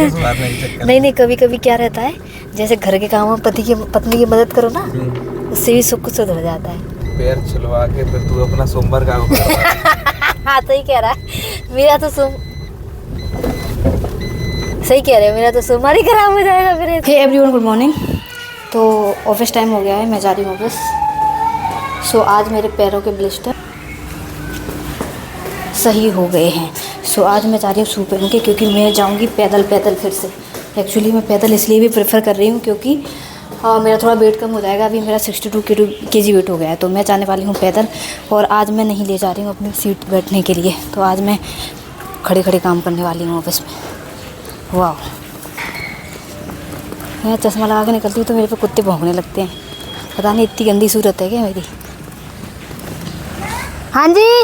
सुधारने के चक्कर नहीं नहीं, कभी कभी क्या रहता है, जैसे घर के कामों में पत्नी की मदद करो ना, उससे भी सब कुछ सुधर जाता है। पैर छिलवा के फिर तू अपना सोमवार का हाँ सही कह रहा है, मेरा तो सही कह रहे हो, मेरा तो सोमवार ही खराब हो जाएगा फिर। Hey everyone, good morning. तो ऑफिस टाइम हो गया है, मैं जा रही हूँ ऑफिस। सो आज मेरे पैरों के ब्लिस्टर सही हो गए हैं। सो आज मैं जा रही हूँ शू पहन के, क्योंकि मैं जाऊँगी पैदल फिर से। एक्चुअली मैं पैदल इसलिए भी प्रेफर कर रही हूँ क्योंकि मेरा थोड़ा वेट कम हो जाएगा। अभी मेरा 62 kg वेट हो गया है, तो मैं जाने वाली हूँ पैदल। और आज मैं नहीं ले जा रही हूँ अपनी सीट बैठने के लिए, तो आज मैं खड़े खड़े काम करने वाली हूँ ऑफिस में। वाह, मैं चश्मा लगा के निकलती हूँ तो मेरे पे कुत्ते भौंकने लगते हैं। पता नहीं इतनी गंदी सूरत है क्या मेरी। हाँ जी,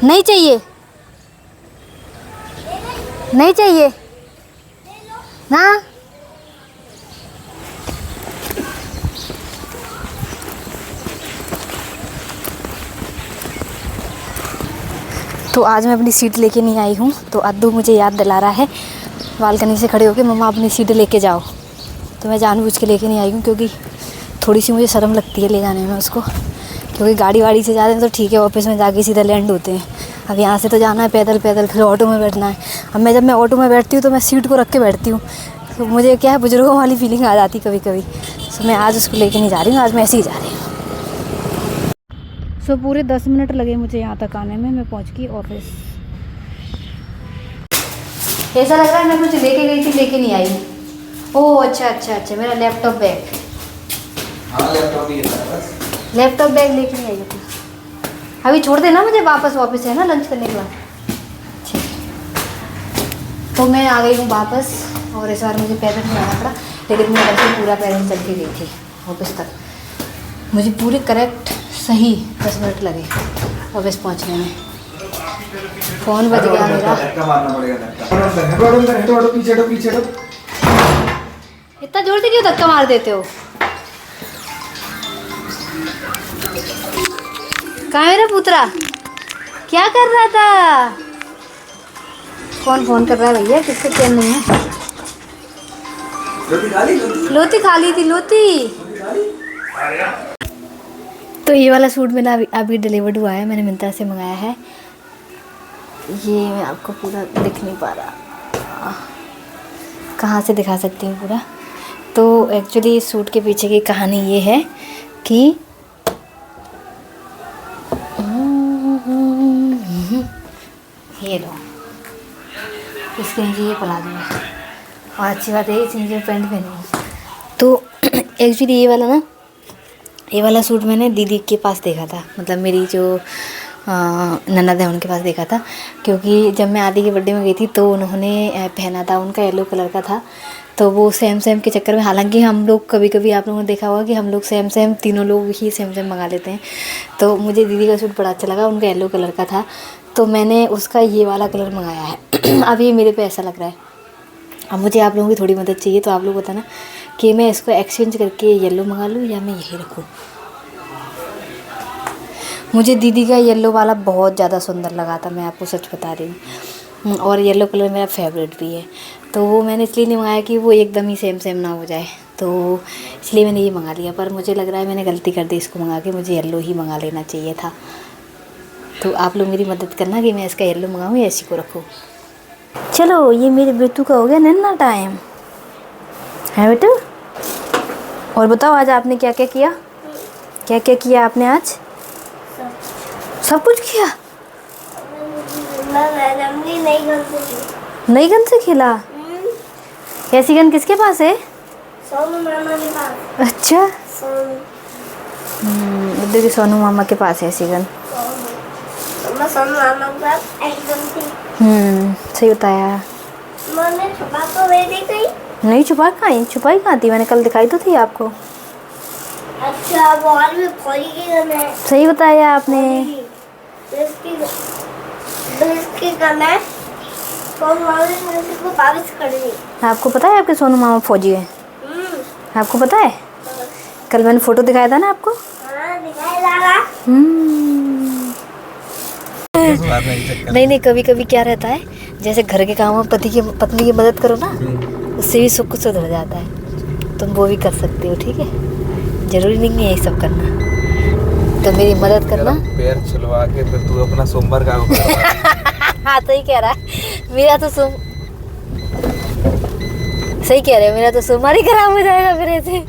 नहीं चाहिए, नहीं चाहिए ना। तो आज मैं अपनी सीट लेके नहीं आई हूँ, तो अद्दू मुझे याद दिला रहा है बालकनी से खड़े होके, मम्मा अपनी सीट लेके जाओ। तो मैं जानबूझ के लेके नहीं आई हूँ, क्योंकि थोड़ी सी मुझे शर्म लगती है ले जाने में उसको। क्योंकि गाड़ी वाड़ी से जाते हैं तो ठीक है, ऑफिस में जाके सीधा लैंड होते हैं। अब यहाँ से तो जाना है पैदल, फिर ऑटो में बैठना है। अब जब मैं ऑटो में बैठती हूँ तो मैं सीट को रख के बैठती हूँ, तो मुझे क्या है, बुजुर्गों वाली फीलिंग आ जाती कभी कभी। तो मैं आज उसको लेके नहीं जा रही हूँ, आज मैं ऐसे ही जा रही हूँ। सो पूरे 10 मिनट लगे मुझे यहाँ तक आने में, मैं पहुँच गई ऑफिस। ऐसा लग रहा है मैं कुछ लेके गई थी, लेके नहीं आई। ओह अच्छा, मेरा लैपटॉप बैग। हाँ, लैपटॉप बैग लेके नहीं आई हूँ। अभी छोड़ देना मुझे वापस, ऑफिस है ना लंच करने के बाद। ठीक, तो मैं आ गई हूँ वापस। और इस बार मुझे पैदल नहीं आना पड़ा, लेकिन मैं वैसे पूरा पैदल चल के गई थी ऑफिस तक। मुझे पूरे करेक्ट सही 10 मिनट लगे ऑफिस पहुँचने में। फ़ोन बज गया मेरा। इतना जोर से क्यों धक्का मार देते हो? कहाँ मेरा पुत्रा, क्या कर रहा था? कौन फ़ोन कर रहा है भैया? किसको चैन नहीं है? लोती खा ली थी, लोती। तो ये वाला सूट मेरा अभी डिलीवर्ड हुआ है, मैंने मिंत्रा से मंगाया है। ये मैं आपको पूरा दिख नहीं पा रहा, कहाँ से दिखा सकती हूँ पूरा। तो एक्चुअली इस सूट के पीछे की कहानी ये है कि ये लो, इसके नीचे ये प्लाजो है, और अच्छी बात है इस नीचे पैंट पहनी है। तो एक्चुअली ये वाला सूट मैंने दीदी के पास देखा था, मतलब मेरी जो ननद है उनके पास देखा था। क्योंकि जब मैं आदि के बर्थडे में गई थी तो उन्होंने पहना था, उनका येलो कलर का था। तो वो सेम के चक्कर में, हालांकि हम लोग कभी कभी, आप लोगों ने देखा होगा कि हम लोग सेम तीनों लोग ही सेम मंगा लेते हैं। तो मुझे दीदी का सूट बड़ा अच्छा लगा, उनका येलो कलर का था, तो मैंने उसका ये वाला कलर मंगाया है। अब ये मेरे पे ऐसा लग रहा है। अब मुझे आप लोगों की थोड़ी मदद चाहिए, तो आप लोग बताना कि मैं इसको एक्सचेंज करके येलो मंगा लूँ या मैं यही रखूँ। मुझे दीदी का येलो वाला बहुत ज़्यादा सुंदर लगा था, मैं आपको सच बता रही हूँ। और येलो कलर मेरा फेवरेट भी है, तो वो मैंने इसलिए नहीं मंगाया कि वो एकदम ही सेम ना हो जाए, तो इसलिए मैंने ये मंगा लिया। पर मुझे लग रहा है मैंने गलती कर दी इसको मंगा के, मुझे येलो ही मंगा लेना चाहिए था। तो आप लोग मेरी मदद करना कि मैं इसका येलो मंगाऊँ या इसी को रखूँ। चलो, ये मेरे बेटू का हो गया नन्ना टाइम है बेटू। और बताओ आज आपने क्या क्या किया? क्या क्या किया आपने आज? सब कुछ किया। नई गन से खेला? ऐसी गन किसके पास है? सोनू मामा के पास। अच्छा, देखिए सोनू मामा के पास है ऐसी गन। सोनू मामा के पास ऐसी गन थी। सही बताया। मैंने छुपा तो नहीं गई। नहीं छुपाई कहाँ थी? मैंने कल दिखाई तो थी आपको। अच्छा, वो और भी खोली की गन है। सही बताया आपने। इसकी गन है, सोनू मामा ने इसको वापस कर दी। आपको पता है आपके सोनू मामा फौजी है? आपको पता है? कल मैंने फोटो दिखाया था ना आपको। हाँ, दिखाई जा रहा। आपके स्वाद में चक्कर। नहीं नहीं, कभी कभी क्या रहता है, जैसे घर के काम में पत्नी की मदद करो ना, उससे भी सब कुछ सुधर जाता है। तुम वो भी कर सकते हो, ठीक है, जरूरी नहीं है यही सब करना। तो मेरी मदद करना। पैर छिलवा के फिर तू अपना सोमवार का हाँ सही कह रहा है, मेरा तो सही कह रहे हो, मेरा तो सोमवार ही खराब हो जाएगा फिर ऐसे।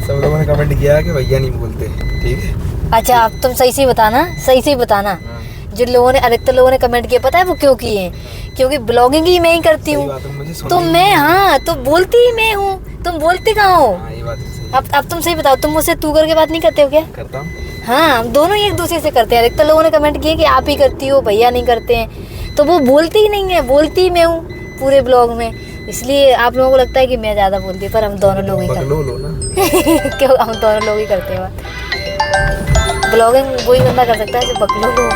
सब लोगों ने कमेंट किया कि भैया नहीं बोलते, ठीक है। अच्छा अब तुम सही से बताना, सही से बताना। जिन लोगों ने, अधिकतर लोगों ने कमेंट किया, पता है वो क्यों किए हैं? क्योंकि ब्लॉगिंग ही मैं ही करती हूँ, तो मैं, हाँ तो बोलती ही मैं हूँ, तुम बोलते कहाँ हो? अब तुम सही बताओ, तुम मुझसे तू करके बात नहीं करते हो क्या? करता हूँ। हाँ, हम दोनों ही एक दूसरे से करते हैं। अधिकतर लोगों ने कमेंट किए कि आप ही करती हो, भैया नहीं करते हैं, तो वो बोलती ही नहीं है, बोलती ही मैं हूँ पूरे ब्लॉग में। इसलिए आप लोगों को लगता है कि मैं ज़्यादा बोलती हूँ, पर हम दोनों लोग ही करते। क्यों, हम दोनों लोग ही करते हैं। ब्लॉगिंग वही बंदा कर सकता है जो बकलो हो।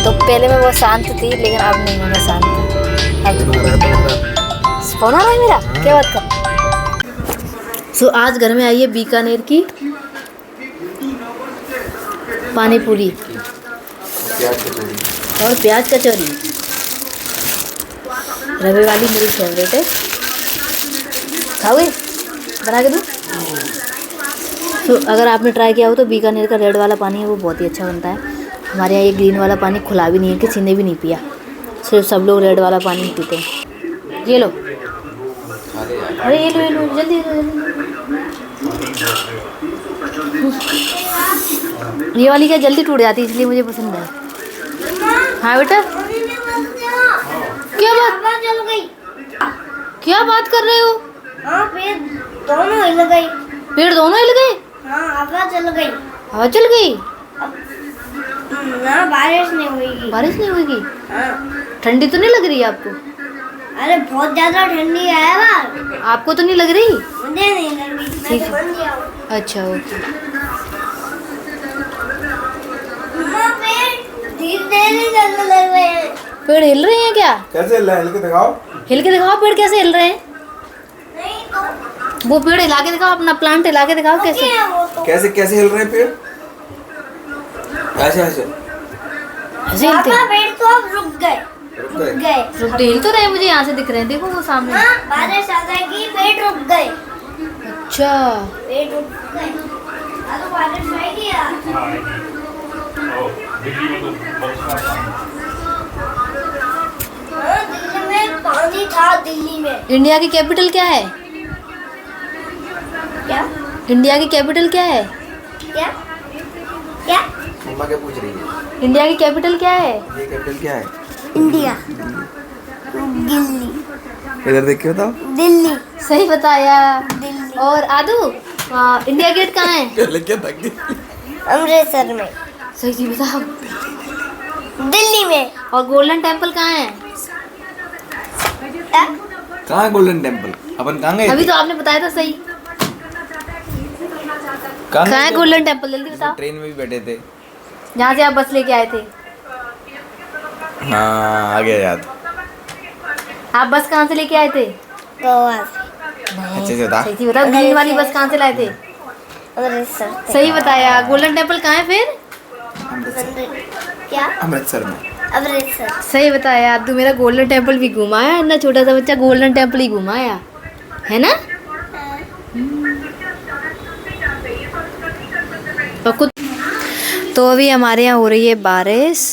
तो पहले मैं बहुत शांत थी, लेकिन अब नहीं हूँ मैं शांत। फोन आ रहा है मेरा, क्या बात कर। सो आज घर में आई है बीकानेर की पानी पूरी और प्याज कचौरी। रवे वाली मेरी फेवरेट है, खाओगे? बना के दूँ? तो अगर आपने ट्राई किया हो तो बीकानेर का रेड वाला पानी है वो बहुत ही अच्छा बनता है। हमारे यहाँ ये ग्रीन वाला पानी खुला भी नहीं है, किसी ने भी नहीं पिया, सिर्फ सब लोग रेड वाला पानी पीते हैं। ये लो, अरे ये लो जल्दी ये वाली क्या जल्दी टूट जाती है, इसलिए मुझे पसंद है। हाँ बेटा, क्या बात चल गई? क्या बात कर रहे हो? हाँ, पेड़ दोनों हिल गई। पेड़ दोनों हिल गए? हाँ, हवा चल गई। हवा चल गई? ना, बारिश नहीं हुई। बारिश नहीं होगी? हाँ। ठंडी तो नहीं लग रही आपको? अरे बहुत ज्यादा ठंडी है बाहर। आपको तो नहीं लग रही? मुझे नहीं लग रही, मैं तो बन गया हूँ। अच्छा ओके। मम्मा, पेड़ धीरे-धीरे चलने लग रहे हैं। पेड़ हिल रहे हैं क्या? कैसे हिल रहा है? हिल के दिखाओ। हिल के दिखाओ, पेड़ कैसे हिल रहे हैं? नहीं तो वो पेड़ हिला के दिखाओ, अपना प्लांट हिला के दिखाओ कैसे। क्या है वो तो? कैसे कैसे हिल रहे हैं पेड़? ऐसे ऐसे ऐसे हिलते पापा, हैं? पेड़ तो अब रुक गए। रुक गए। रुक तो हिल तो रहे, मुझे यहाँ से दिख रहे हैं, देखो वो सामने। हाँ, बारिश आ जाएगी, पेड़ रुक गए। अच्छा पेड़ रुक गए। अब तो बारिश आएगी यार। हाँ, दिल्ली में पानी था, दिल्ली में। इंडिया की कैपिटल क्या है? क्या इंडिया की कैपिटल क्या है? क्या क्या? मम्मा क्या पूछ रही है? इंडिया की कैपिटल क्या है? ये कैपिटल क्या है? इंडिया। दिल्ली। इधर देख के बताओ। दिल्ली। सही बताया। दिल्ली। और आदू, इंडिया गेट कहाँ है? पहले क्या था कि अमृतसर में। सही चीज बताओ। दिल्ली में। और गोल्डन टेम्पल कहाँ है? कहाँ है गोल्डन टेम्पल? अपन कहाँ गए अभी थे? तो आपने बताया था सही। कहाँ कहाँ है गए थे? गोल्डन टेम्पल, जल्दी बताओ। ट्रेन में भी बैठे थे। जहाँ से आप बस लेके आए थे। हाँ, आ गया याद। आप बस कहाँ से लेके आए थे? गोवा। अच्छे से बता। सही चीज बताओ। ग्रीन वाली बस कहाँ से लाए थे? अमृतसर से। सही बताया। गोल्डन टेम्पल कहाँ है फिर? क्या? अमृतसर में। अमृतसर। सही बताया। तू मेरा गोल्डन टेम्पल भी घुमाया, इतना छोटा सा बच्चा गोल्डन टेम्पल ही घुमाया है ना। और कुछ तो अभी हमारे यहाँ हो रही है बारिश,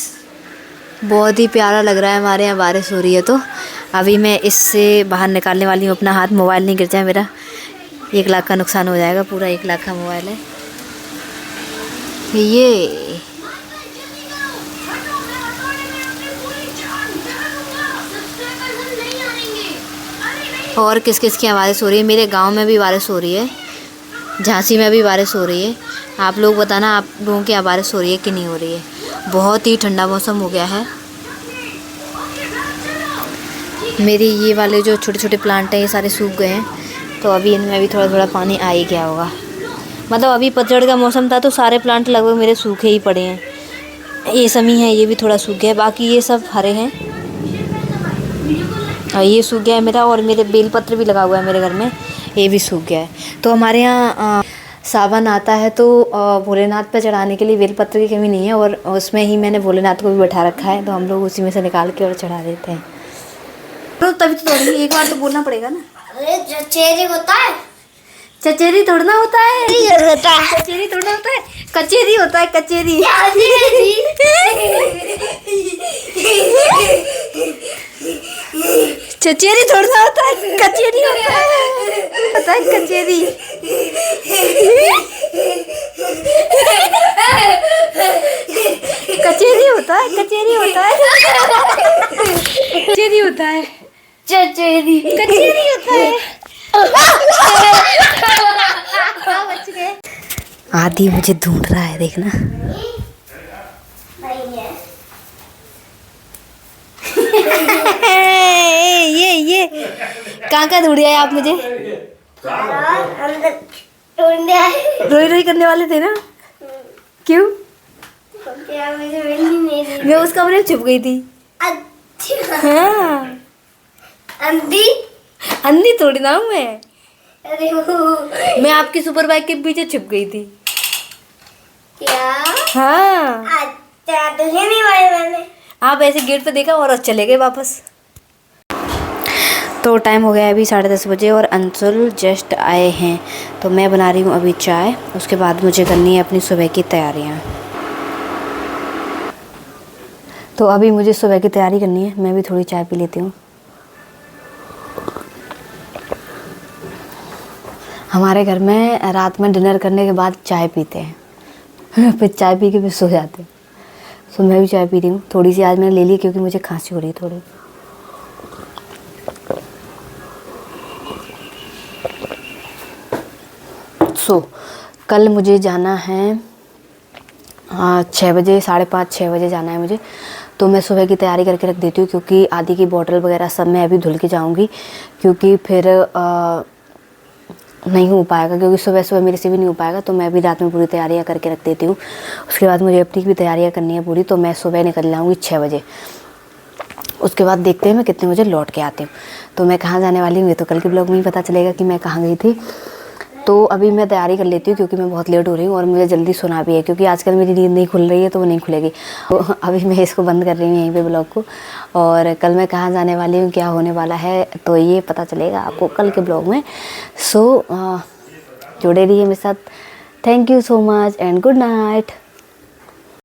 बहुत ही प्यारा लग रहा है। हमारे यहाँ बारिश हो रही है, तो अभी मैं इससे बाहर निकालने वाली हूँ अपना हाथ। मोबाइल नहीं गिर जाए मेरा, 1 लाख का नुकसान हो जाएगा। पूरा 1 लाख का मोबाइल है ये। और किस किस की बारिश हो रही है? मेरे गांव में भी बारिश हो रही है, झांसी में भी बारिश हो रही है। आप लोग बताना, आप लोगों की यहाँ बारिश हो रही है कि नहीं हो रही है? बहुत ही ठंडा मौसम हो गया है। मेरी ये वाले जो छोटे छोटे प्लांट हैं ये सारे सूख गए हैं, तो अभी इनमें भी थोड़ा थोड़ा पानी आ ही गया होगा। मतलब अभी पतझड़ का मौसम था तो सारे प्लांट लगभग मेरे सूखे ही पड़े हैं। ये समी है, ये भी थोड़ा सूख गया है, बाकी ये सब हरे हैं। और ये सूख गया है मेरा, और मेरे बेलपत्र भी लगा हुआ है मेरे घर में, ये भी सूख गया है। तो हमारे यहाँ सावन आता है तो भोलेनाथ पे चढ़ाने के लिए बेलपत्र की कमी नहीं है, और उसमें ही मैंने भोलेनाथ को भी बैठा रखा है, तो हम लोग उसी में से निकाल के और चढ़ा देते हैं। तो तभी तो तोड़ेंगे, एक बार तो बोलना पड़ेगा ना। अरे चचेरी होता है, चचेरी तोड़ना होता है, चचेरी तोड़ना होता है, कचेरी होता है, कचेरी। चचेरी तोड़ना होता है, कचेरी होता है, कचेरी। कचेरी होता है, कचेरी होता है, कचेरी होता है, चचेरी कचेरी होता है। आदि मुझे ढूंढ रहा है, देखना। नहीं है। ये कहाँ ढूंढ आए आप मुझे? अंदर ढूंढ आए। रोई रोई करने वाले थे ना? क्यों? क्या मुझे मिल ही नहीं रही। मैं उस कमरे में छुप गई थी। अच्छा। हाँ, अंधी अंधी थोड़ी ना हूँ मैं। अरे वो मैं आपकी सुपर बाइक के पीछे छुप गई थी। क्या? हाँ, अच्छा, तुझे नहीं मालूम मैंने। आप ऐसे गेट पे देखा और चले गए वापस। तो टाइम हो गया है अभी 10:30 बजे और अंशुल जस्ट आए हैं, तो मैं बना रही हूँ अभी चाय। उसके बाद मुझे करनी है अपनी सुबह की तैयारियाँ। तो अभी मुझे सुबह की तैयारी करनी है, मैं भी थोड़ी चाय पी लेती हूँ। हमारे घर में रात में डिनर करने के बाद चाय पीते हैं फिर चाय पी के फिर सो जाते हैं। तो मैं भी चाय पी रही हूँ थोड़ी सी, आज मैंने ले ली क्योंकि मुझे खांसी हो रही है थोड़ी। कल मुझे जाना है 6 बजे, 5:30 6 बजे जाना है मुझे। तो मैं सुबह की तैयारी करके रख देती हूँ, क्योंकि आदि की बोतल वगैरह सब मैं अभी धुल के जाऊँगी, क्योंकि फिर नहीं हो पाएगा, क्योंकि सुबह सुबह मेरे से भी नहीं हो पाएगा। तो मैं अभी रात में पूरी तैयारियाँ करके रख देती हूँ। उसके बाद मुझे अपनी भी तैयारियाँ करनी है पूरी, तो मैं सुबह निकल जाऊँगी 6 बजे। उसके बाद देखते हैं मैं कितने बजे लौट के आती हूँ। तो मैं कहाँ जाने वाली हूँ ये तो कल के ब्लॉग में ही पता चलेगा कि मैं कहाँ गई थी। तो अभी मैं तैयारी कर लेती हूँ, क्योंकि मैं बहुत लेट हो रही हूँ और मुझे जल्दी सोना भी है, क्योंकि आजकल मेरी नींद नहीं खुल रही है, तो वो नहीं खुलेगी। तो अभी मैं इसको बंद कर रही हूँ यहीं पे ब्लॉग को, और कल मैं कहाँ जाने वाली हूँ, क्या होने वाला है, तो ये पता चलेगा आपको कल के ब्लॉग में। सो जुड़े रहिए मेरे साथ। Thank you so much and good night.